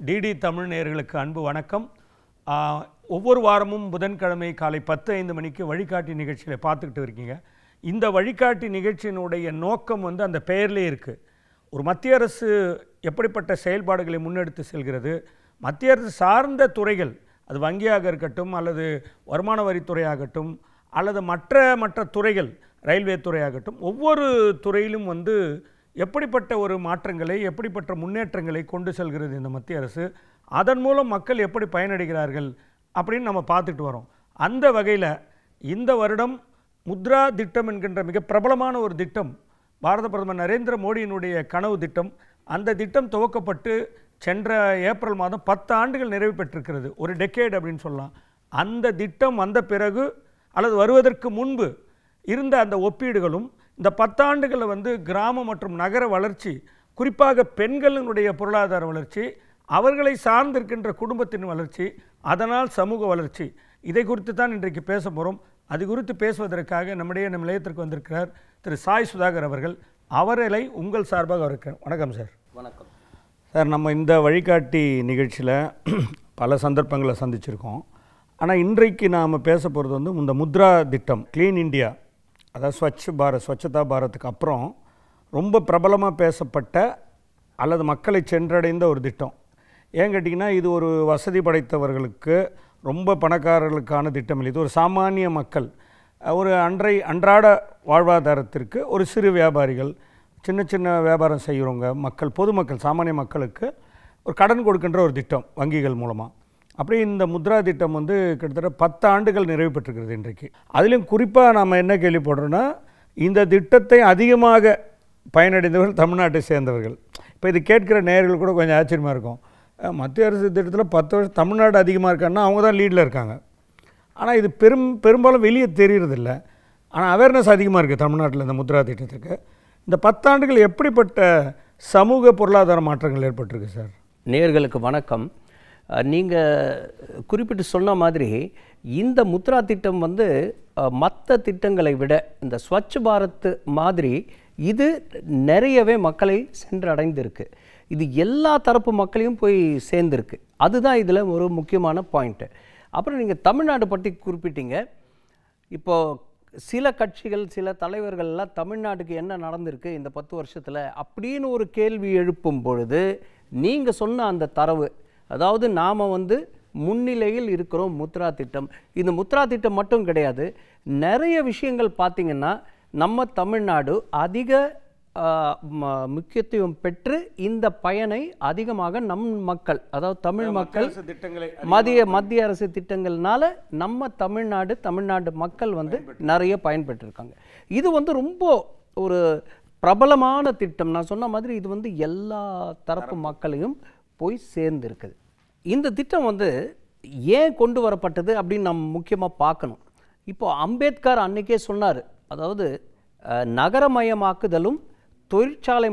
DD Tamil நேயர்களுக்கு அன்பு வணக்கம். ஒவ்வொரு வாரமும் புதன்கிழமை காலை 10:05 மணிக்கு வழிகாட்டி நிகழ்ச்சிகளை பார்த்துக்கிட்டு இருக்கீங்க. இந்த வழிகாட்டி நிகழ்ச்சியினுடைய நோக்கம் அந்த பெயர்லேயே இருக்குது. ஒரு மத்திய அரசு எப்படிப்பட்ட செயல்பாடுகளை முன்னெடுத்து செல்கிறது, மத்திய அரசு சார்ந்த துறைகள், அது வங்கியாக இருக்கட்டும் அல்லது வருமான வரித்துறையாகட்டும் அல்லது மற்ற துறைகள், ரயில்வே துறையாகட்டும், ஒவ்வொரு துறையிலும் எப்படிப்பட்ட ஒரு மாற்றங்களை, எப்படிப்பட்ட முன்னேற்றங்களை கொண்டு செல்கிறது இந்த மத்திய அரசு, அதன் மூலம் மக்கள் எப்படி பயனடைகிறார்கள் அப்படின்னு நம்ம பார்த்துட்டு வரோம். அந்த வகையில் இந்த வருடம் முத்ரா திட்டம் என்கின்ற மிக பிரபலமான ஒரு திட்டம், பாரத பிரதமர் நரேந்திர மோடியினுடைய கனவு திட்டம். அந்த திட்டம் துவக்கப்பட்டு சென்ற ஏப்ரல் மாதம் 10 ஆண்டுகள் நிறைவு பெற்றிருக்கிறது. ஒரு டெக்கேட் அப்படின்னு சொல்லலாம். அந்த திட்டம் வந்த பிறகு அல்லது வருவதற்கு முன்பு இருந்த அந்த ஒப்பீடுகளும் இந்த 10 ஆண்டுகளில் கிராம மற்றும் நகர வளர்ச்சி, குறிப்பாக பெண்களினுடைய பொருளாதார வளர்ச்சி, அவர்களை சார்ந்திருக்கின்ற குடும்பத்தின் வளர்ச்சி, அதனால் சமூக வளர்ச்சி, இதை குறித்து தான் இன்றைக்கு பேச போகிறோம். அது குறித்து பேசுவதற்காக நம்முடைய நிலையத்திற்கு வந்திருக்கிறார் திரு சாய் சுதாகர் அவர்கள். அவர்களை உங்கள் சார்பாக இருக்கிறேன். வணக்கம் சார். வணக்கம் சார். நம்ம இந்த வழிகாட்டி நிகழ்ச்சியில் பல சந்தர்ப்பங்களை சந்திச்சிருக்கோம். ஆனால் இன்றைக்கு நாம் பேச போகிறது இந்த முத்ரா திட்டம், க்ளீன் இண்டியா, அதாவது ஸ்வச்சதா பாரத்துக்கு அப்புறம் ரொம்ப பிரபலமாக பேசப்பட்ட அல்லது மக்களை சென்றடைந்த ஒரு திட்டம். ஏன் கேட்டிங்கன்னா, இது ஒரு வசதி படைத்தவர்களுக்கு, ரொம்ப பணக்காரர்களுக்கான திட்டம் இல்லை. இது ஒரு சாமானிய மக்கள், ஒரு அன்றாட வாழ்வாதாரத்திற்கு, ஒரு சிறு வியாபாரிகள், சின்ன வியாபாரம் செய்கிறவங்க மக்கள், பொதுமக்கள், சாமானிய மக்களுக்கு ஒரு கடன் கொடுக்கின்ற ஒரு திட்டம் வங்கிகள் மூலமாக. அப்படி இந்த முத்ரா திட்டம் கிட்டத்தட்ட 10 ஆண்டுகள் நிறைவு பெற்றிருக்கிறது இன்றைக்கு. அதிலும் குறிப்பாக நாம் என்ன கேள்விப்படுறோன்னா, இந்த திட்டத்தை அதிகமாக பயனடைந்தவர்கள் தமிழ்நாட்டை சேர்ந்தவர்கள். இப்போ இது கேட்கிற நேயர்கள் கூட கொஞ்சம் ஆச்சரியமாக இருக்கும். மத்திய அரசு திட்டத்தில் 10 வருஷம் தமிழ்நாடு அதிகமாக இருக்காங்கன்னா அவங்க தான் லீடில் இருக்காங்க. ஆனால் இது பெரும்பாலும் வெளியே தெரியறதில்ல. ஆனால் அவேர்னஸ் அதிகமாக இருக்குது தமிழ்நாட்டில் இந்த முத்ரா திட்டத்துக்கு. இந்த 10 ஆண்டுகள் எப்படிப்பட்ட சமூக பொருளாதார மாற்றங்கள் ஏற்பட்டிருக்கு சார்? நேயர்களுக்கு வணக்கம். நீங்கள் குறிப்பிட்டு சொன்ன மாதிரி இந்த முத்ரா திட்டம் மற்ற திட்டங்களை விட இந்த ஸ்வச் பாரத் மாதிரி இது நிறையவே மக்களை சென்றடைந்திருக்கு. இது எல்லா தரப்பு மக்களையும் போய் சேர்ந்துருக்கு. அதுதான் இதில் ஒரு முக்கியமான பாயிண்ட்டு. அப்புறம் நீங்கள் தமிழ்நாடு பற்றி குறிப்பிட்டீங்க. இப்போது சில கட்சிகள், சில தலைவர்கள்லாம் தமிழ்நாட்டுக்கு என்ன நடந்திருக்கு இந்த 10 வருஷத்தில் அப்படின்னு ஒரு கேள்வி எழுப்பும் பொழுது நீங்கள் சொன்ன அந்த தரவு, அதாவது நாம் முன்னிலையில் இருக்கிறோம் முத்ரா திட்டம். இந்த முத்ரா திட்டம் மட்டும் கிடையாது, நிறைய விஷயங்கள் பார்த்திங்கன்னா நம்ம தமிழ்நாடு அதிக முக்கியத்துவம் பெற்று இந்த பயனை அதிகமாக நம் மக்கள், அதாவது தமிழ் மக்கள், மத்திய அரசு திட்டங்கள்னால நம்ம தமிழ்நாடு மக்கள் நிறைய பயன்பெற்றிருக்காங்க. இது ரொம்ப ஒரு பிரபலமான திட்டம். நான் சொன்ன மாதிரி இது எல்லா தரப்பு மக்களையும் போய் சேர்ந்துருக்குது. இந்த திட்டம் ஏன் கொண்டு வரப்பட்டது அப்படின்னு நம்ம முக்கியமாக பார்க்கணும். இப்போது அம்பேத்கர் அன்றைக்கே சொன்னார், அதாவது நகரமயமாக்குதலும் தொழிற்சாலை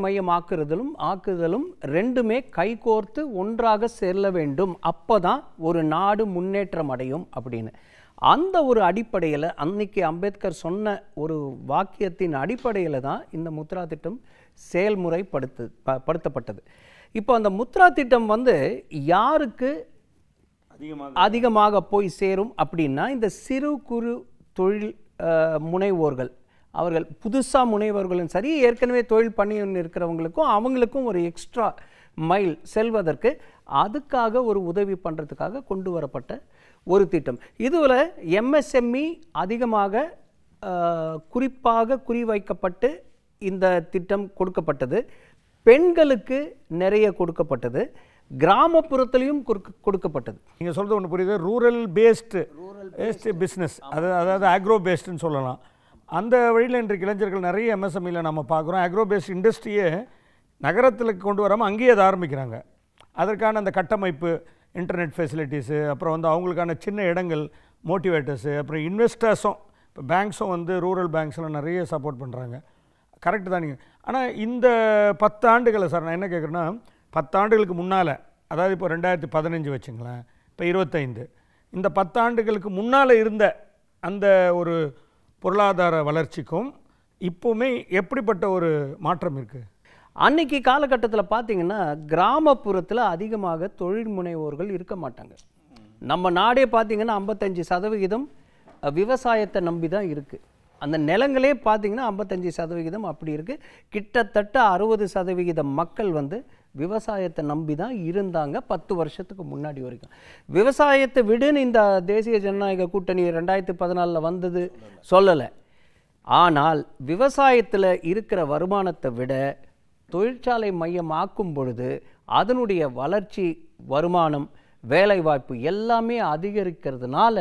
ஆக்குதலும் ரெண்டுமே கைகோர்த்து ஒன்றாக செல்ல வேண்டும், அப்போ தான் ஒரு நாடு முன்னேற்றம் அடையும் அப்படின்னு. அந்த ஒரு அடிப்படையில் அன்னைக்கு அம்பேத்கர் சொன்ன ஒரு வாக்கியத்தின் அடிப்படையில் தான் இந்த முத்ரா திட்டம் செயல்முறைப்படுத்தப்பட்டது. இப்போ அந்த முத்ரா திட்டம் யாருக்கு அதிகமாக போய் சேரும் அப்படின்னா, இந்த சிறு குறு தொழில் முனைவோர்கள், அவர்கள் புதுசாக முனைவோர்களும் சரி, ஏற்கனவே தொழில் பண்ணி இருக்கிறவங்களுக்கும் அவங்களுக்கும் ஒரு எக்ஸ்ட்ரா மைல் செல்வதற்கு அதுக்காக ஒரு உதவி பண்ணுறதுக்காக கொண்டு வரப்பட்ட ஒரு திட்டம். இதில் எம்எஸ்எம்இ அதிகமாக குறிப்பாக குறிவைக்கப்பட்டு இந்த திட்டம் கொடுக்கப்பட்டது. பெண்களுக்கு நிறைய கொடுக்கப்பட்டது, கிராமப்புறத்திலையும் கொடுக்கப்பட்டது. நீங்கள் சொல்கிறது ஒன்று புரியுது. ரூரல் பேஸ்டு பிஸ்னஸ், அதாவது ஆக்ரோ பேஸ்டுன்னு சொல்லலாம். அந்த வழியில் இன்றைக்கு இளைஞர்கள் நிறைய எம்எஸ்எம்இயில் நம்ம பார்க்குறோம். ஆக்ரோ பேஸ்ட் இண்டஸ்ட்ரியே நகரத்தில் கொண்டு வராமல் அங்கேயே அதை ஆரம்பிக்கிறாங்க. அதற்கான அந்த கட்டமைப்பு, இன்டர்நெட் ஃபெசிலிட்டிஸு, அப்புறம் அவங்களுக்கான சின்ன இடங்கள், மோட்டிவேட்டர்ஸு, அப்புறம் இன்வெஸ்டர்ஸும், இப்போ பேங்க்ஸும் ரூரல் பேங்க்ஸ்லாம் நிறைய சப்போர்ட் பண்ணுறாங்க. கரெக்டு தான். நீங்கள் ஆனால் இந்த 10 ஆண்டுகளை சார் நான் என்ன கேட்குறேன்னா, 10 ஆண்டுகளுக்கு முன்னால், அதாவது இப்போ 2015 வச்சுங்களேன், இப்போ 25, இந்த 10 ஆண்டுகளுக்கு முன்னால் இருந்த அந்த ஒரு பொருளாதார வளர்ச்சிக்கும் இப்போவுமே எப்படிப்பட்ட ஒரு மாற்றம் இருக்குது? அன்னைக்கு காலகட்டத்தில் பார்த்தீங்கன்னா கிராமப்புறத்தில் அதிகமாக தொழில் முனைவோர்கள் இருக்க மாட்டாங்க. நம்ம நாடே பார்த்தீங்கன்னா 55% விவசாயத்தை நம்பி தான் இருக்குது. அந்த நிலங்களே பார்த்தீங்கன்னா 55% அப்படி இருக்குது. கிட்டத்தட்ட 60% மக்கள் வந்து விவசாயத்தை நம்பி தான் இருந்தாங்க 10 வருஷத்துக்கு முன்னாடி வரைக்கும். விவசாயத்தை விடுன்னு இந்த தேசிய ஜனநாயக கூட்டணி 2014 வந்தது சொல்லலை. ஆனால் விவசாயத்தில் இருக்கிற வருமானத்தை விட தொழிற்சாலை மையம் ஆக்கும் பொழுது அதனுடைய வளர்ச்சி, வருமானம், வேலைவாய்ப்பு எல்லாமே அதிகரிக்கிறதுனால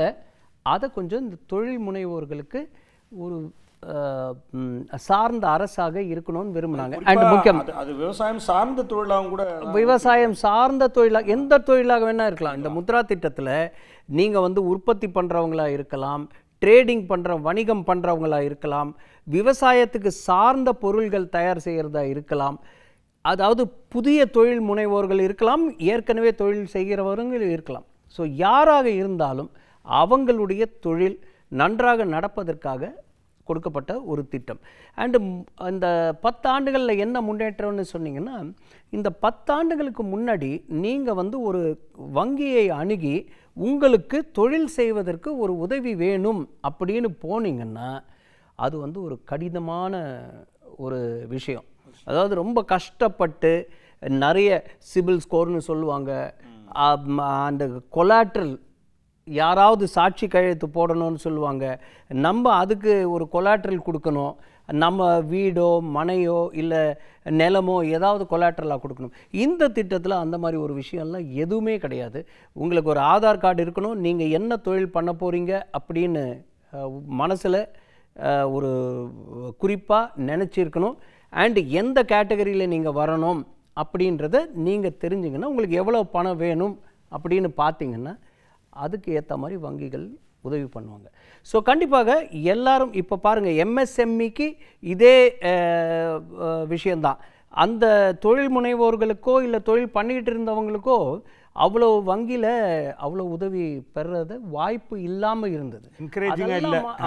அதை கொஞ்சம் இந்த தொழில் முனைவோர்களுக்கு ஒரு சார்ந்த அரசாக இருக்கணும்னு விரும்பினாங்க. அண்ட் முக்கியம் அது விவசாயம் சார்ந்த தொழிலாகவும் கூட, விவசாயம் சார்ந்த தொழிலாக எந்த தொழிலாக வேணால் இருக்கலாம். இந்த முத்ரா திட்டத்தில் நீங்கள் வந்து உற்பத்தி பண்ணுறவங்களா இருக்கலாம், ட்ரேடிங் பண்ணுற வணிகம் பண்ணுறவங்களா இருக்கலாம், விவசாயத்துக்கு சார்ந்த பொருள்கள் தயார் செய்கிறதா இருக்கலாம், அதாவது புதிய தொழில் முனைவோர்கள் இருக்கலாம், ஏற்கனவே தொழில் செய்கிறவர்கள் இருக்கலாம். ஸோ யாராக இருந்தாலும் அவங்களுடைய தொழில் நன்றாக நடப்பதற்காக கொடுக்கப்பட்ட ஒரு திட்டம். அண்டு இந்த 10 ஆண்டுகளில் என்ன முன்னேற்றம்னு சொன்னீங்கன்னா, இந்த 10 ஆண்டுகளுக்கு முன்னாடி நீங்கள் வந்து ஒரு வங்கியை அணுகி உங்களுக்கு தொழில் செய்வதற்கு ஒரு உதவி வேணும் அப்படின்னு போனீங்கன்னா அது வந்து ஒரு கடினமான ஒரு விஷயம். அதாவது ரொம்ப கஷ்டப்பட்டு நிறைய சிபில் ஸ்கோர்னு சொல்லுவாங்க, அந்த கொலாட்ரல் யாராவது சாட்சி கையெழுத்து போடணும்னு சொல்லுவாங்க, நம்ம அதுக்கு ஒரு கொலாட்ரல் கொடுக்கணும், நம்ம வீடோ மனையோ இல்லை நிலமோ ஏதாவது கொலாட்ரலாக கொடுக்கணும். இந்த திட்டத்தில் அந்த மாதிரி ஒரு விஷயம்லாம் எதுவுமே கிடையாது. உங்களுக்கு ஒரு ஆதார் கார்டு இருக்கணும், நீங்கள் என்ன தொழில் பண்ண போகிறீங்க அப்படின்னு மனசில் ஒரு குறிப்பாக நினச்சிருக்கணும். அண்டு எந்த கேட்டகரியில் நீங்கள் வரணும் அப்படின்றத நீங்கள் தெரிஞ்சிங்கன்னா உங்களுக்கு எவ்வளோ பணம் வேணும் அப்படின்னு பார்த்தீங்கன்னா அதுக்கு ஏற்ற மாதிரி வங்கிகள் உதவி பண்ணுவாங்க. ஸோ கண்டிப்பாக எல்லாரும் இப்போ பாருங்கள், எம்எஸ்எம்இக்கு இதே விஷயந்தான். அந்த தொழில் முனைவோர்களுக்கோ இல்லை தொழில் பண்ணிக்கிட்டு இருந்தவங்களுக்கோ அவ்வளோ வங்கியில் அவ்வளோ உதவி பெறுறது வாய்ப்பு இல்லாமல் இருந்தது.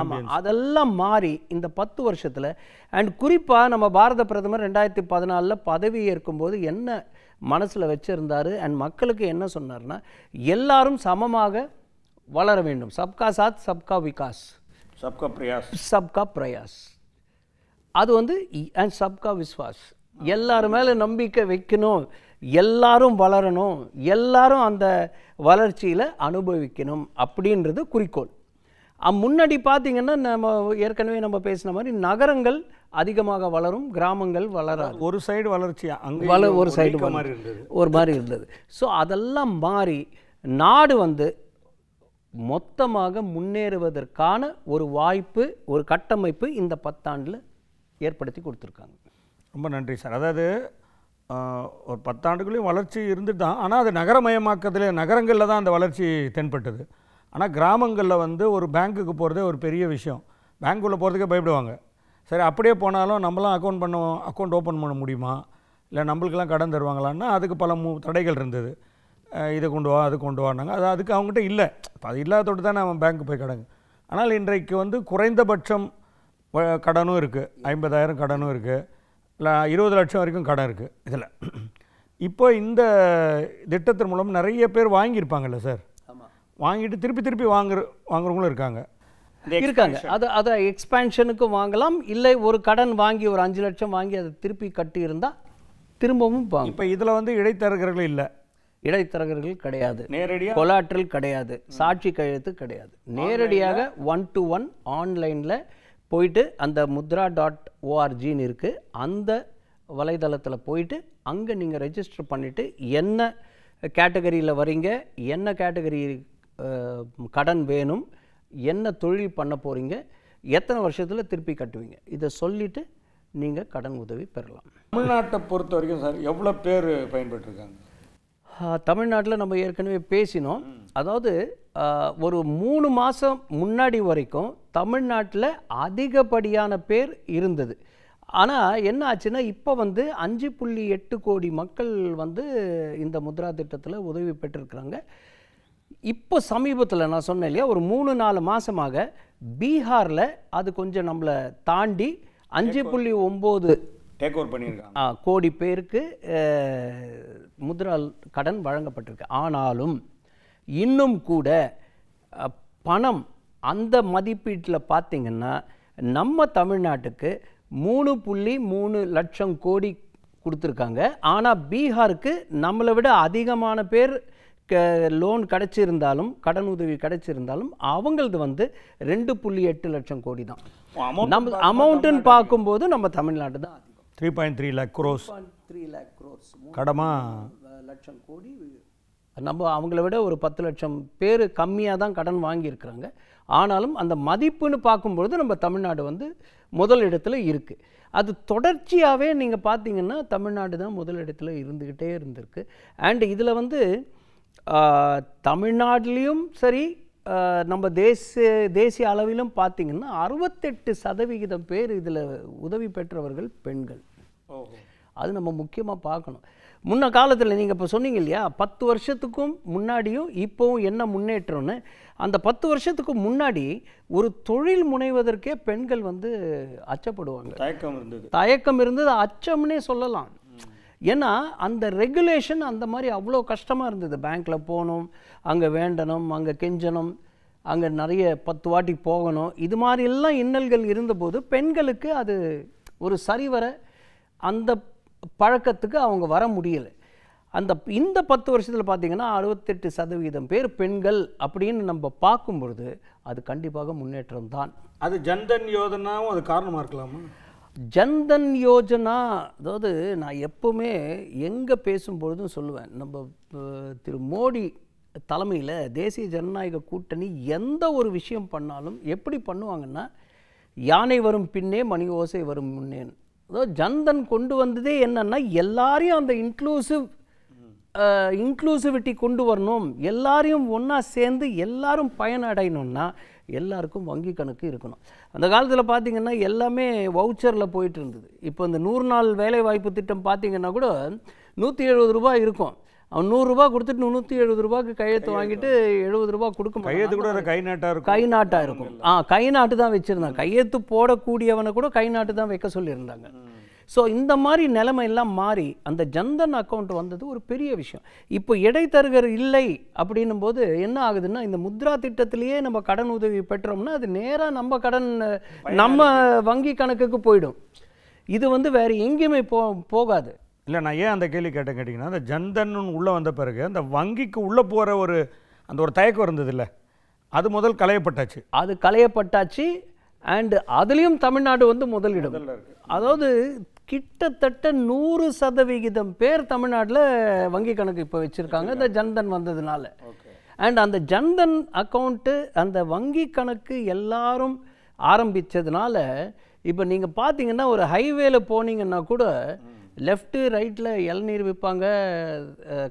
ஆமாம், அதெல்லாம் மாறி இந்த 10 வருஷத்தில். அண்ட் குறிப்பாக நம்ம பாரத பிரதமர் 2014 பதவி ஏற்கும்போது என்ன மனசில் வச்சுருந்தார் அண்ட் மக்களுக்கு என்ன சொன்னார்னா, எல்லாரும் சமமாக வளர வேண்டும். சப்கா சாத் சப்கா விகாஸ், சப்கா பிரயாஸ், சப்கா பிரயாஸ். அது வந்து அண்ட் சப்கா விஸ்வாஸ், எல்லாரும் மேலே நம்பிக்கை வைக்கணும், எல்லாரும் வளரணும், எல்லாரும் அந்த வளர்ச்சியில் அனுபவிக்கணும் அப்படின்றது குறிக்கோள். முன்னாடி பார்த்தீங்கன்னா நம்ம ஏற்கனவே நம்ம பேசின மாதிரி நகரங்கள் அதிகமாக வளரும், கிராமங்கள் வளராது. ஒரு சைடு வளர்ச்சி ஒரு சைடு ஒரு மாதிரி இருந்தது. ஸோ அதெல்லாம் மாறி நாடு வந்து மொத்தமாக முன்னேறுவதற்கான ஒரு வாய்ப்பு, ஒரு கட்டமைப்பு இந்த 10 ஆண்டில் ஏற்படுத்தி கொடுத்துருக்காங்க. ரொம்ப நன்றி சார். அதாவது ஒரு 10 ஆண்டுகளையும் வளர்ச்சி இருந்துட்டு தான், ஆனால் அது நகரமயமாக்கத்தில் நகரங்களில் தான் அந்த வளர்ச்சி தென்பட்டது. ஆனால் கிராமங்களில் வந்து ஒரு பேங்க்குக்கு போகிறதே ஒரு பெரிய விஷயம். பேங்க்குள்ளே போகிறதுக்கே பயப்படுவாங்க. சரி, அப்படியே போனாலும் நம்மளாம் அக்கௌண்ட் ஓப்பன் பண்ண முடியுமா, இல்லை நம்மளுக்கெல்லாம் கடன் தருவாங்களான்னா அதுக்கு பல தடைகள் இருந்தது. இதை கொண்டு வா, அது கொண்டு வானாங்க. அதுக்கு அவங்ககிட்ட இல்லை. இப்போ அது இல்லாதோடு தான் நம்ம பேங்க்கு போய் கடங்க. ஆனால் இன்றைக்கு வந்து குறைந்தபட்சம் கடனும் இருக்குது, 50,000 கடனும் இருக்குது, இல்லை 20 லட்சம் வரைக்கும் கடன் இருக்குது. இதில் இப்போ இந்த திட்டத்தின் மூலம் நிறைய பேர் வாங்கியிருப்பாங்கல்ல சார், வாங்கிட்டு திருப்பி வாங்குறவங்களும் இருக்காங்க. அதை எக்ஸ்பேன்ஷனுக்கு வாங்கலாம், இல்லை ஒரு கடன் வாங்கி ஒரு 5 லட்சம் வாங்கி அதை திருப்பி கட்டி இருந்தால் திரும்பவும் வாங்க. இப்போ இதில் வந்து இடைத்தரகர்கள் இல்லை, இடைத்தரகர்கள் கிடையாது, நேரடியாக கொலாட்ரல் கிடையாது, சாட்சி கையெழுத்து கிடையாது. நேரடியாக 1-to-1 ஆன்லைனில் போயிட்டு அந்த mudra.org இருக்குது, அந்த வலைதளத்தில் போயிட்டு அங்கே நீங்கள் ரெஜிஸ்டர் பண்ணிவிட்டு என்ன கேட்டகரியில் வரீங்க, என்ன கேட்டகரி கடன் வேணும், என்ன தொழில் பண்ண போகிறீங்க, எத்தனை வருஷத்தில் திருப்பி கட்டுவீங்க, இதை சொல்லிவிட்டு நீங்கள் கடன் உதவி பெறலாம். தமிழ்நாட்டை பொறுத்த வரைக்கும் சார் எவ்வளோ பேர் பயன்பெற்றிருக்காங்க? தமிழ்நாட்டில் நம்ம ஏற்கனவே பேசினோம். அதாவது ஒரு 3 மாதம் முன்னாடி வரைக்கும் தமிழ்நாட்டில் அதிகப்படியான பேர் இருந்தது. ஆனால் என்ன ஆச்சுன்னா, இப்போ வந்து 5.8 கோடி மக்கள் வந்து இந்த முத்ரா திட்டத்தில் உதவி பெற்றிருக்கிறாங்க. இப்போ சமீபத்தில் நான் சொன்னேன் இல்லையா, ஒரு 3-4 மாதமாக பீகாரில் அது கொஞ்சம் நம்மளை தாண்டி 5.9 டேக் ஓவர் பண்ணியிருக்காங்க. கோடி பேருக்கு முத்ரா கடன் வழங்கப்பட்டிருக்கு. ஆனாலும் இன்னும் கூட பணம் அந்த மதிப்பீட்டில் பார்த்திங்கன்னா நம்ம தமிழ்நாட்டுக்கு 3.3 லட்சம் கோடி கொடுத்துருக்காங்க. ஆனால் பீகாருக்கு நம்மளை விட அதிகமான பேர் லோன் கிடைச்சிருந்தாலும், கடன் உதவி கிடைச்சிருந்தாலும் அவங்களது வந்து 2.8 லட்சம் கோடி தான். நம்ம அமௌண்ட்டுன்னு பார்க்கும்போது நம்ம தமிழ்நாடு தான் அதிகம். 3.3 lakh crores 3 lakh crores கடமா லட்சம் கோடி. நம்ம அவங்கள விட ஒரு 10 லட்சம் பேர் கம்மியாக தான் கடன் வாங்கியிருக்கிறாங்க. ஆனாலும் அந்த மதிப்புன்னு பார்க்கும்பொழுது நம்ம தமிழ்நாடு வந்து முதல் இடத்துல இருக்குது. அது தொடர்ச்சியாகவே நீங்கள் பார்த்தீங்கன்னா தமிழ்நாடு தான் முதல் இடத்துல இருந்துக்கிட்டே இருந்திருக்கு. அண்ட் இதில் வந்து தமிழ்நாட்டிலையும் சரி, நம்ம தேசிய அளவிலும் பார்த்திங்கன்னா 68% பேர் இதில் உதவி பெற்றவர்கள் பெண்கள். அது நம்ம முக்கியமாக பார்க்கணும். முன்ன காலத்தில் நீங்கள் இப்போ சொன்னீங்க இல்லையா, 10 வருஷத்துக்கும் முன்னாடியும் இப்போவும் என்ன முன்னேற்றம்னு. அந்த 10 வருஷத்துக்கு முன்னாடி ஒரு தொழில் முனைவதற்கே பெண்கள் வந்து அச்சப்படுவாங்க, தயக்கம் இருந்தது, அச்சம்னே சொல்லலாம். ஏன்னா அந்த ரெகுலேஷன் அந்த மாதிரி அவ்வளோ கஷ்டமாக இருந்தது. பேங்க்கில் போகணும், அங்கே வேண்டணும், அங்கே கெஞ்சணும், அங்கே நிறைய 10 வாட்டி போகணும். இது மாதிரிலாம் இன்னல்கள் இருந்தபோது பெண்களுக்கு அது ஒரு சரிவர அந்த பழக்கத்துக்கு அவங்க வர முடியலை. இந்த 10 வருஷத்தில் பார்த்திங்கன்னா 68% பேர் பெண்கள் அப்படின்னு நம்ம பார்க்கும்பொழுது அது கண்டிப்பாக முன்னேற்றம் தான். அது ஜன்தன் யோஜனாவும் அது காரணமாக இருக்கலாமா? ஜன்தன் யோஜனா, அதாவது நான் எப்போவுமே எங்கே பேசும்பொழுதும் சொல்லுவேன், நம்ம திரு மோடி தலைமையில் தேசிய ஜனநாயக கூட்டணி எந்த ஒரு விஷயம் பண்ணாலும் எப்படி பண்ணுவாங்கன்னா, யானை வரும் பின்னே மணி ஓசை வரும் முன்னேன்னு. அதாவது ஜன்தன் கொண்டு வந்ததே என்னன்னா, எல்லாரையும் அந்த இன்க்ளூசிவிட்டி கொண்டு வரணும், எல்லாரையும் ஒன்றா சேர்ந்து எல்லாரும் பயனடையணும்னா எல்லாருக்கும் வங்கி கணக்கு இருக்கணும். அந்த காலத்தில் பார்த்திங்கன்னா எல்லாமே வவுச்சரில் போயிட்டு இருந்தது. இப்போ இந்த 100 நாள் வேலைவாய்ப்பு திட்டம் பார்த்திங்கன்னா கூட 170 ரூபாய் இருக்கும். அவன் 100 ரூபா கொடுத்துட்டு 170 ரூபாய்க்கு கையெழுத்து வாங்கிட்டு 70 ரூபா கொடுக்க கையெழுத்து கூட கை நாட்டாக இருக்கும். கை நாட்டு தான் வச்சுருந்தாங்க. கையெழுத்து போடக்கூடியவனை கூட கை நாட்டு தான் வைக்க சொல்லியிருந்தாங்க. ஸோ இந்த மாதிரி நிலைமை எல்லாம் மாறி அந்த ஜன்தன் அக்கௌண்ட் வந்தது ஒரு பெரிய விஷயம். இப்போ இடைத்தரகர் இல்லை அப்படின்னும் போது என்ன ஆகுதுன்னா, இந்த முத்ரா திட்டத்திலேயே நம்ம கடன் உதவி பெற்றோம்னா அது நேராக நம்ம வங்கி கணக்குக்கு போயிடும். இது வந்து வேறு எங்கேயுமே போகாது. இல்லை, நான் ஏன் அந்த கேள்வி கேட்டிங்கன்னா, அந்த ஜன்தன் உள்ளே வந்த பிறகு அந்த வங்கிக்கு உள்ளே போகிற ஒரு தயக்கம் இருந்தது இல்லை, அது முதல் களையப்பட்டாச்சு. அண்டு அதுலேயும் தமிழ்நாடு வந்து முதலிடம். அதாவது கிட்டத்தட்ட 100% பேர் தமிழ்நாட்டில் வங்கி கணக்கு இப்போ வச்சுருக்காங்க இந்த ஜன்தன் வந்ததுனால. அண்ட் அந்த ஜன்தன் அக்கௌண்ட்டு, அந்த வங்கி கணக்கு எல்லாரும் ஆரம்பித்ததுனால இப்போ நீங்கள் பார்த்தீங்கன்னா ஒரு ஹைவேல போனீங்கன்னா கூட லெஃப்ட்டு ரைட்டில் இளநீர் விற்பாங்க,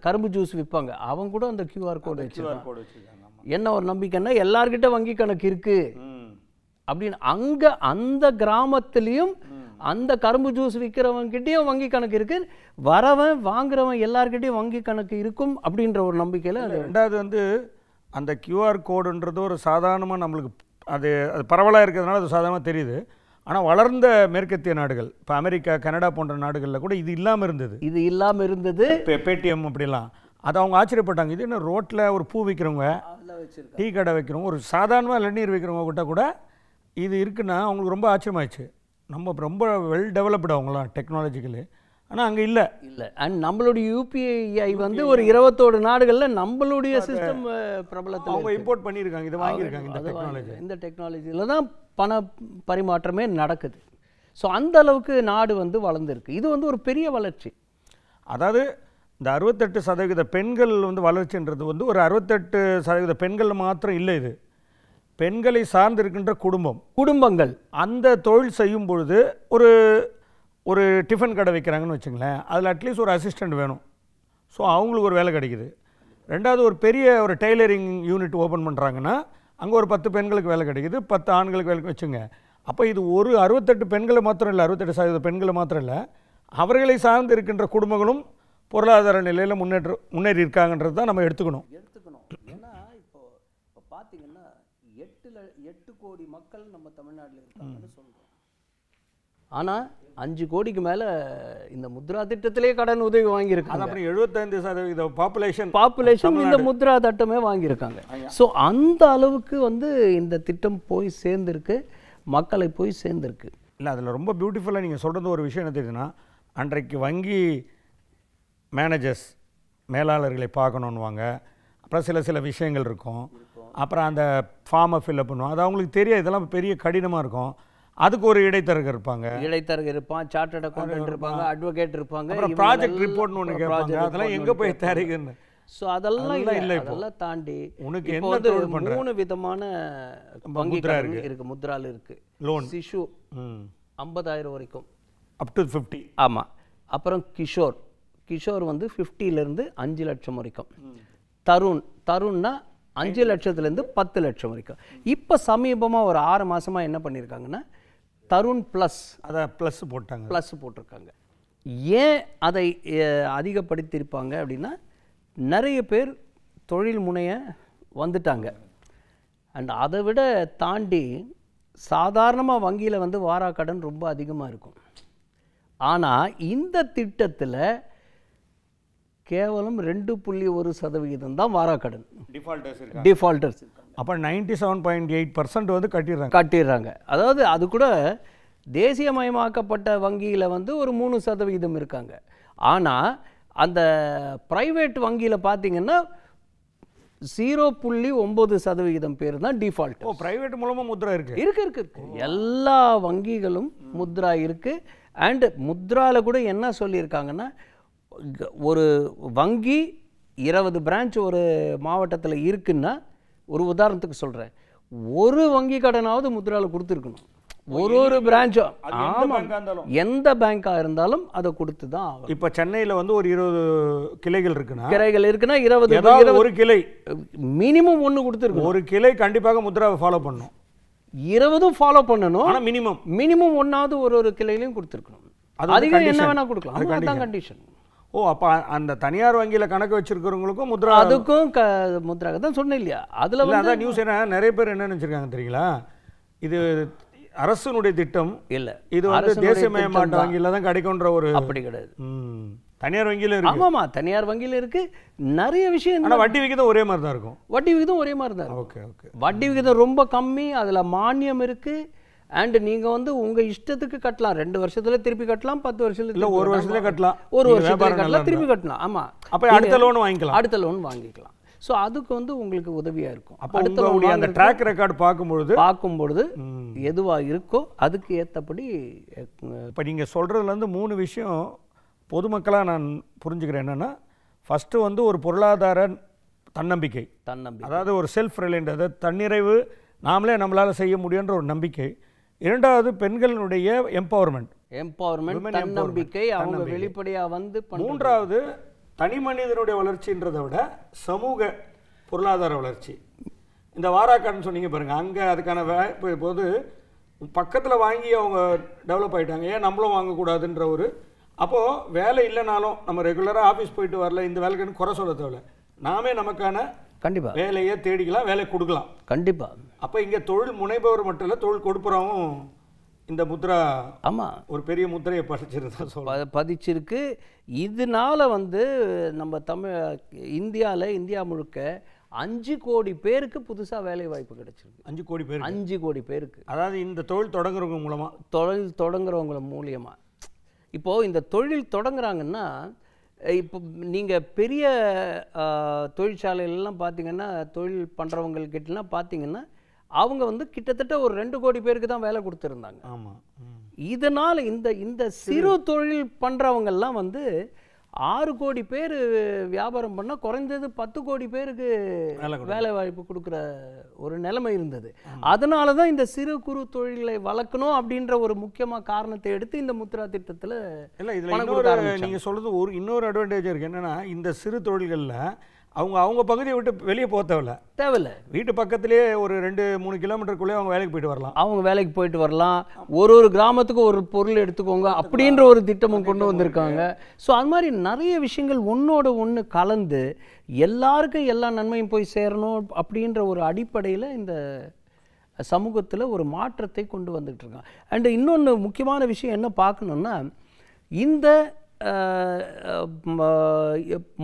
கரும்பு ஜூஸ் விற்பாங்க, அவங்க கூட அந்த கியூஆர் கோடு வச்சுருக்காங்க. என்ன ஒரு நம்பிக்கைன்னா எல்லார்கிட்ட வங்கி கணக்கு இருக்குது அப்படின்னு. அங்கே அந்த கிராமத்துலேயும் அந்த கரும்பு ஜூஸ் விற்கிறவங்கிட்டையும் வங்கி கணக்கு இருக்குது, வரவன் வாங்குறவன் எல்லார்கிட்டையும் வங்கி கணக்கு இருக்கும் அப்படின்ற ஒரு நம்பிக்கையில். ரெண்டாவது வந்து அந்த கியூஆர் கோடுன்றது ஒரு சாதாரணமாக நம்மளுக்கு அது பரவலாக இருக்கிறதுனால அது சாதாரணமாக தெரியுது. ஆனால் வளர்ந்த மேற்கத்திய நாடுகள், இப்போ அமெரிக்கா, கனடா போன்ற நாடுகளில் கூட இது இல்லாமல் இருந்தது. இப்போ பேடிஎம் அப்படிலாம் அது அவங்க ஆச்சரியப்பட்டாங்க. இது என்ன ரோட்டில் ஒரு பூ விற்கிறவங்க, டீ கடை வைக்கிறவங்க, ஒரு சாதாரணமாக இளநீர் வைக்கிறவங்க கிட்ட கூட இது இருக்குன்னா அவங்களுக்கு ரொம்ப ஆச்சரியமாயிடுச்சு. நம்ம ரொம்ப வெல் டெவலப்டு அவங்களாம் டெக்னாலஜிக்கலு, ஆனால் அங்கே இல்லை. அண்ட் நம்மளுடைய யூபிஐ வந்து ஒரு 21 நாடுகளில் நம்மளுடைய சிஸ்டம் பிரபலத்தில் அவங்க இம்போர்ட் பண்ணியிருக்காங்க, இதை வாங்கியிருக்காங்க. இந்த டெக்னாலஜியில் தான் பண பரிமாற்றமே நடக்குது. ஸோ அந்த அளவுக்கு நாடு வந்து வளர்ந்துருக்கு. இது வந்து ஒரு பெரிய வளர்ச்சி. அதாவது இந்த 68% பெண்கள் வந்து வளர்ச்சின்றது வந்து ஒரு 68% பெண்கள் மாத்திரம் இல்லை, இது பெண்களை சார்ந்து இருக்கின்ற குடும்பங்கள் அந்த தொழில் செய்யும் பொழுது ஒரு டிஃபன் கடை வைக்கிறாங்கன்னு வச்சுங்களேன், அதில் அட்லீஸ்ட் ஒரு அசிஸ்டண்ட் வேணும். ஸோ அவங்களுக்கு ஒரு வேலை கிடைக்குது. ரெண்டாவது ஒரு பெரிய ஒரு டெய்லரிங் யூனிட் ஓப்பன் பண்ணுறாங்கன்னா அங்கே ஒரு 10 பெண்களுக்கு வேலை கிடைக்குது, 10 ஆண்களுக்கு வேலை வச்சுங்க. அப்போ இது ஒரு 68 பெண்களை மாத்திரம் இல்லை, 68% பெண்களை மாத்திரம் இல்லை, அவர்களை சார்ந்து இருக்கின்ற குடும்பங்களும் பொருளாதார நிலையில் முன்னேறி இருக்காங்கன்றது தான் நம்ம எடுத்துக்கணும். ஏன்னா இப்போ பார்த்தீங்கன்னா 8 கோடி மக்கள் நம்ம தமிழ்நாட்டில் இருக்காங்கன்னு சொல்கிறோம். ஆனால் 5 கோடிக்கு மேலே இந்த முத்ரா திட்டத்திலே கடன் உதவி வாங்கியிருக்காங்க. அப்புறம் 75% பாப்புலேஷன் இந்த முத்ரா திட்டமே வாங்கியிருக்காங்க. ஸோ அந்த அளவுக்கு வந்து இந்த திட்டம் போய் சேர்ந்துருக்கு, மக்களை போய் சேர்ந்துருக்கு. இல்லை, அதில் ரொம்ப பியூட்டிஃபுல்லாக நீங்கள் சொல்கிறது ஒரு விஷயம் என்ன தெரியுதுன்னா, அன்றைக்கு வங்கி மேனேஜர்ஸ் மேலாளர்களை பார்க்கணுன்னுவாங்க, அப்புறம் சில விஷயங்கள் இருக்கும், அப்புறம் அந்த ஃபார்மை ஃபில்அப் பண்ணுவாங்க. அது அவங்களுக்கு தெரியாது, இதெல்லாம் பெரிய கடினமாக இருக்கும். அதுக்கு ஒரு இடைத்தரகர் இருப்பாங்க, சார்ட்டர்ட் அக்கௌண்டன்ட் இருப்பாங்க, அட்வொகேட் இருப்பாங்க, அப்புறம் ப்ராஜெக்ட் ரிப்போர்ட்னு ஒன்று கேட்பாங்க. அதெல்லாம் எங்கே போய் தயாரிக்குன்னு. ஸோ அதெல்லாம் இல்லை, அதெல்லாம் தாண்டி உனக்கு இப்போ வந்து 3 விதமான வங்கி கடன் இருக்கு, முத்ரால இருக்கு. லோன் சிஷு 50,000 வரைக்கும், அப் டு 50. ஆமாம். அப்புறம் கிஷோர் வந்து 50லேருந்து 5 லட்சம் வரைக்கும். தருண்னா 5 லட்சத்துலேருந்து 10 லட்சம் வரைக்கும். இப்போ சமீபமாக ஒரு 6 மாதமாக என்ன பண்ணியிருக்காங்கன்னா தருண் ப்ளஸ், அதை ப்ளஸ் போட்டிருக்காங்க. ஏன் அதை அதிகப்படுத்தியிருப்பாங்க அப்படின்னா, நிறைய பேர் தொழில் முனைய வந்துட்டாங்க. அண்ட் அதை விட தாண்டி சாதாரணமாக வங்கியில் வந்து வாராக்கடன் ரொம்ப அதிகமாக இருக்கும். ஆனால் இந்த திட்டத்தில் கேவலம் 2.1% தான் வாராக்கடன் டிஃபால்டர்ஸ். அப்போ 97.8% வந்து கட்டிடுறாங்க. அதாவது அது கூட தேசியமயமாக்கப்பட்ட வங்கியில் வந்து ஒரு 3% இருக்காங்க. ஆனால் அந்த ப்ரைவேட் வங்கியில் பார்த்தீங்கன்னா 0.9% பேர் தான் டிஃபால்ட். ப்ரைவேட் மூலமாக முத்ரா இருக்கு. எல்லா வங்கிகளும் முத்ரா இருக்கு. அண்ட் முத்ராவில் கூட என்ன சொல்லியிருக்காங்கன்னா, ஒரு வங்கி 20 பிரான்ச் ஒரு மாவட்டத்தில் இருக்குன்னா, ஒரு உதாரணத்துக்கு சொல்கிறேன், ஒரு வங்கி கடனாவது முத்ராவில் கொடுத்துருக்கணும். ஒரு பிரான்ச்சும், எந்த பேங்காக இருந்தாலும் அதை கொடுத்து தான் ஆகும். இப்போ சென்னையில் வந்து ஒரு 20 கிளைகள் இருக்குன்னா 20 ஒரு கிளை மினிமம் 1 கொடுத்துருக்கணும். ஒரு கிளை கண்டிப்பாக முத்ராவை ஃபாலோ பண்ணணும். 20 ஃபாலோ பண்ணணும். ஆனால் மினிமம் 1ஆவது ஒரு கிளையிலையும் கொடுத்துருக்கணும். அதிகம் என்ன வேணா கொடுக்கலாம், அதுதான் கண்டிஷன். அப்போ அந்த தனியார் வங்கியில் கணக்கு வச்சிருக்கிறவங்களுக்கும் முத்ரா, அதுக்கும் முத்ரா தான் சொன்னேன் இல்லையா? அதில் வந்து நியூஸ் என்ன, நிறைய பேர் என்ன நினச்சிருக்காங்க தெரியுங்களா, இது அரசுனுடைய திட்டம் இல்லை, இது வந்து தேசியமயமாட்ட வங்கியில் தான் கிடைக்கும்ன்ற ஒரு. அப்படி கிடையாது, தனியார் வங்கியில் இருக்கு. ஆமாம்மா, தனியார் வங்கியில் இருக்கு. நிறைய விஷயம். ஆனால் வட்டி விகிதம் ஒரே மாதிரி தான் இருக்கும். ஓகே. வட்டி விகிதம் ரொம்ப கம்மி, அதில் மானியம் இருக்கு. அண்ட் நீங்கள் வந்து உங்கள் இஷ்டத்துக்கு கட்டலாம். 2 வருஷத்துல திருப்பி கட்டலாம், 10 வருஷத்துல, 1 வருஷத்துல கட்டலாம், 1 வருஷத்துல கட்டலாம், திருப்பி கட்டலாம். ஆமாம், அப்போ அடுத்த லோன் வாங்கிக்கலாம். ஸோ அதுக்கு வந்து உங்களுக்கு உதவியாக இருக்கும். அப்போ அடுத்த அந்த ட்ராக் ரெக்கார்டு பார்க்கும்பொழுது எதுவாக இருக்கோ அதுக்கு ஏற்றபடி. இப்போ நீங்கள் சொல்கிறதுலேருந்து 3 விஷயம் பொதுமக்களாக நான் புரிஞ்சுக்கிறேன். என்னென்னா, ஃபஸ்ட்டு வந்து ஒரு பொருளாதார தன்னம்பிக்கை, அதாவது ஒரு செல்ஃப் ரிலையன்ட், அதாவது தன்னிறைவு, நாமளே நம்மளால் செய்ய முடியுன்ற ஒரு நம்பிக்கை. 2வது பெண்களுடைய எம்பவர்மெண்ட், தன்னம்பிக்கை, அவங்க வெளிப்படையாக வந்து. 3வது தனி மனிதனுடைய வளர்ச்சின்றதை விட சமூக பொருளாதார வளர்ச்சி. இந்த வாராக்கடன் சொன்னீங்க பாருங்க, அங்கே அதுக்கான போது பக்கத்தில் வாங்கி அவங்க டெவலப் ஆகிட்டாங்க, ஏன் நம்மளும் வாங்கக்கூடாதுன்ற ஒரு. அப்போது வேலை இல்லைனாலும் நம்ம ரெகுலராக ஆஃபீஸ் போயிட்டு வரல, இந்த வேலைக்குன்னு குறை சொல்ல தேவையில்ல, நாமே நமக்கான கண்டிப்பாக வேலையை தேடிக்கலாம், வேலை கொடுக்கலாம். கண்டிப்பாக. அப்போ இங்கே தொழில் முனைபவர் மட்டும் இல்லை, தொழில் கொடுப்புறவும் இந்த முத்ரா, ஆமாம், ஒரு பெரிய முத்திரையை பதிச்சிருக்கு. இதனால வந்து நம்ம இந்தியா முழுக்க 5 கோடி பேருக்கு புதுசாக வேலை வாய்ப்பு கிடைச்சிருக்கு. 5 கோடி பேருக்கு. அதாவது இந்த தொழில் தொடங்குறவங்க மூலியமாக. இப்போது இந்த தொழில் தொடங்குறாங்கன்னா, இப்போ நீங்கள் பெரிய தொழிற்சாலைகள்லாம் பார்த்தீங்கன்னா, தொழில் பண்ணுறவங்கக்கிட்டலாம் பார்த்தீங்கன்னா, அவங்க வந்து கிட்டத்தட்ட ஒரு 2 கோடி பேருக்கு தான் வேலை கொடுத்துருந்தாங்க. ஆமாம். இதனால் இந்த சிறு தொழில் பண்ணுறவங்கெல்லாம் வந்து 6 கோடி பேர் வியாபாரம் பண்ணால் குறைந்தது 10 கோடி பேருக்கு வேலை வாய்ப்பு கொடுக்குற ஒரு நிலைமை இருந்தது. அதனால தான் இந்த சிறு குறு தொழிலை வளர்க்கணும் அப்படின்ற ஒரு முக்கியமாக காரணத்தை எடுத்து இந்த முத்ரா திட்டத்தில். இல்லை, இதில் நீங்கள் சொல்கிறது இன்னொரு அட்வான்டேஜ் இருக்குது. என்னென்னா, இந்த சிறு தொழில்களில் அவங்க பகுதியை விட்டு வெளியே போக தேவையில்லை. வீட்டு பக்கத்திலே ஒரு 2-3 கிலோமீட்டருக்குள்ளே அவங்க வேலைக்கு போயிட்டு வரலாம். ஒரு கிராமத்துக்கு ஒரு பொருள் எடுத்துக்கோங்க அப்படின்ற ஒரு திட்டமும் கொண்டு வந்திருக்காங்க. ஸோ அது மாதிரி நிறைய விஷயங்கள் ஒன்றோட ஒன்று கலந்து எல்லாருக்கும் எல்லா நன்மையும் போய் சேரணும் அப்படின்ற ஒரு அடிப்படையில் இந்த சமூகத்தில் ஒரு மாற்றத்தை கொண்டு வந்துகிட்டு இருக்காங்க. அண்டு இன்னொன்று முக்கியமான விஷயம் என்ன பார்க்கணுன்னா, இந்த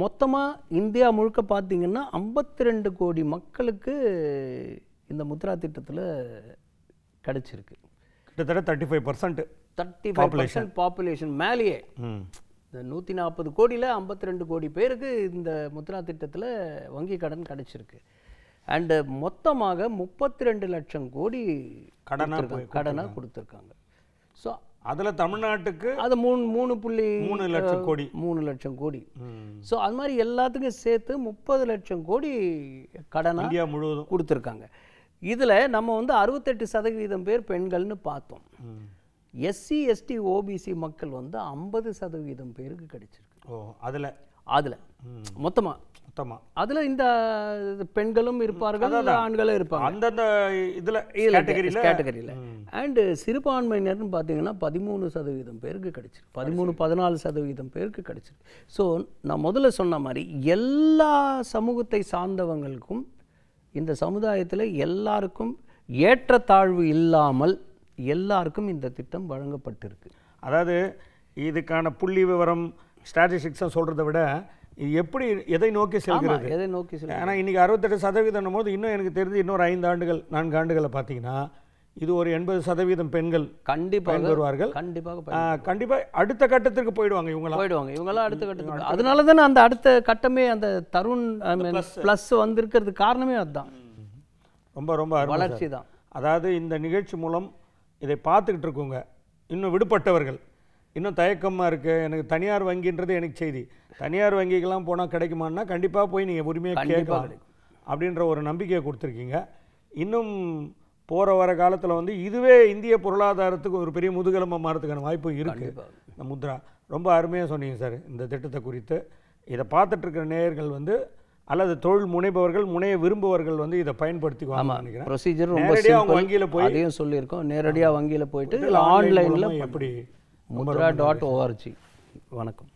மொத்தமாக இந்தியா முழுக்க பார்த்திங்கன்னா 52 கோடி மக்களுக்கு இந்த முத்ரா திட்டத்தில் கிடச்சிருக்கு. கிட்டத்தட்ட 35% பாப்புலேஷன் மேலேயே. இந்த 140 கோடியில் 52 கோடி பேருக்கு இந்த முத்ரா திட்டத்தில் வங்கி கடன் கிடச்சிருக்கு. அண்டு மொத்தமாக 32 லட்சம் கோடி கடனாக கொடுத்துருக்காங்க. ஸோ அதில் தமிழ்நாட்டுக்கு அது 3 லட்சம் கோடி. ஸோ அது மாதிரி எல்லாத்துக்கும் சேர்த்து 30 லட்சம் கோடி கடனாக இந்தியா முழுவதும் கொடுத்துருக்காங்க. இதில் நம்ம வந்து 68% பேர் பெண்கள்னு பார்த்தோம். எஸ்சி எஸ்டி ஓபிசி மக்கள் வந்து 50% பேருக்கு கிடைச்சிருக்கு. அதில் மொத்தமாக அதில் இந்த பெண்களும் இருப்பார்கள், ஆண்களும் இருப்பாங்க அந்தந்த இதில் கேட்டகரியில். அண்டு சிறுபான்மையினர்னு பார்த்தீங்கன்னா 13% பேருக்கு கிடைச்சிருக்கு, 14% பேருக்கு கிடைச்சிருக்கு. ஸோ நான் முதல்ல சொன்ன மாதிரி எல்லா சமூகத்தை சார்ந்தவங்களுக்கும் இந்த சமுதாயத்தில் எல்லாருக்கும் ஏற்றத்தாழ்வு இல்லாமல் எல்லாருக்கும் இந்த திட்டம் வழங்கப்பட்டிருக்கு. அதாவது இதுக்கான புள்ளி விவரம் ஸ்டாட்டிஸ்டிக்ஸை சொல்கிறத விட இது எப்படி எதை நோக்கி செல்கிறது, ஏன்னா இன்றைக்கி 68% போது இன்னும் எனக்கு தெரிஞ்சு இன்னொரு 5 ஆண்டுகள் 4 ஆண்டுகளை பார்த்தீங்கன்னா இது ஒரு 80% பெண்கள் கண்டிப்பாக வருவார்கள். கண்டிப்பாக அடுத்த கட்டத்திற்கு போயிடுவாங்க இவங்களாம் அடுத்த கட்டத்துக்கு. அதனால தானே அந்த அடுத்த கட்டமே அந்த தருண் ப்ளஸ் வந்திருக்கிறது காரணமே அதுதான். ரொம்ப வளர்ச்சி தான். அதாவது இந்த நிகழ்ச்சி மூலம் இதை பார்த்துக்கிட்டு இருக்கோங்க, இன்னும் விடுபட்டவர்கள் இன்னும் தயக்கமாக இருக்குது, எனக்கு தனியார் வங்கின்றது எனக்கு செய்தி, தனியார் வங்கிக்கெல்லாம் போனால் கிடைக்குமான்னா கண்டிப்பாக போய் நீங்கள் உரிமையாக கேட்கலாம் அப்படின்ற ஒரு நம்பிக்கையை கொடுத்துருக்கீங்க. இன்னும் போகிற வர காலத்தில் வந்து இதுவே இந்திய பொருளாதாரத்துக்கு ஒரு பெரிய முதுகெலும்பாக மாறதுக்கான வாய்ப்பு இருக்குது. இந்த முத்ரா ரொம்ப அருமையாக சொன்னீங்க சார். இந்த திட்டத்தை குறித்து இதை பார்த்துட்ருக்கிற நேயர்கள் வந்து அல்லது தொழில் முனைபவர்கள் முனைய விரும்புவர்கள் வந்து இதை பயன்படுத்திக்குவாங்க நினைக்கிறேன். ப்ரொசீஜர் ரொம்ப சிம்பிள். வங்கியில் போய் அதையும் சொல்லியிருக்கோம், நேரடியாக வங்கியில் போயிட்டு ஆன்லைனில் எப்படி mutra.org. வணக்கம்.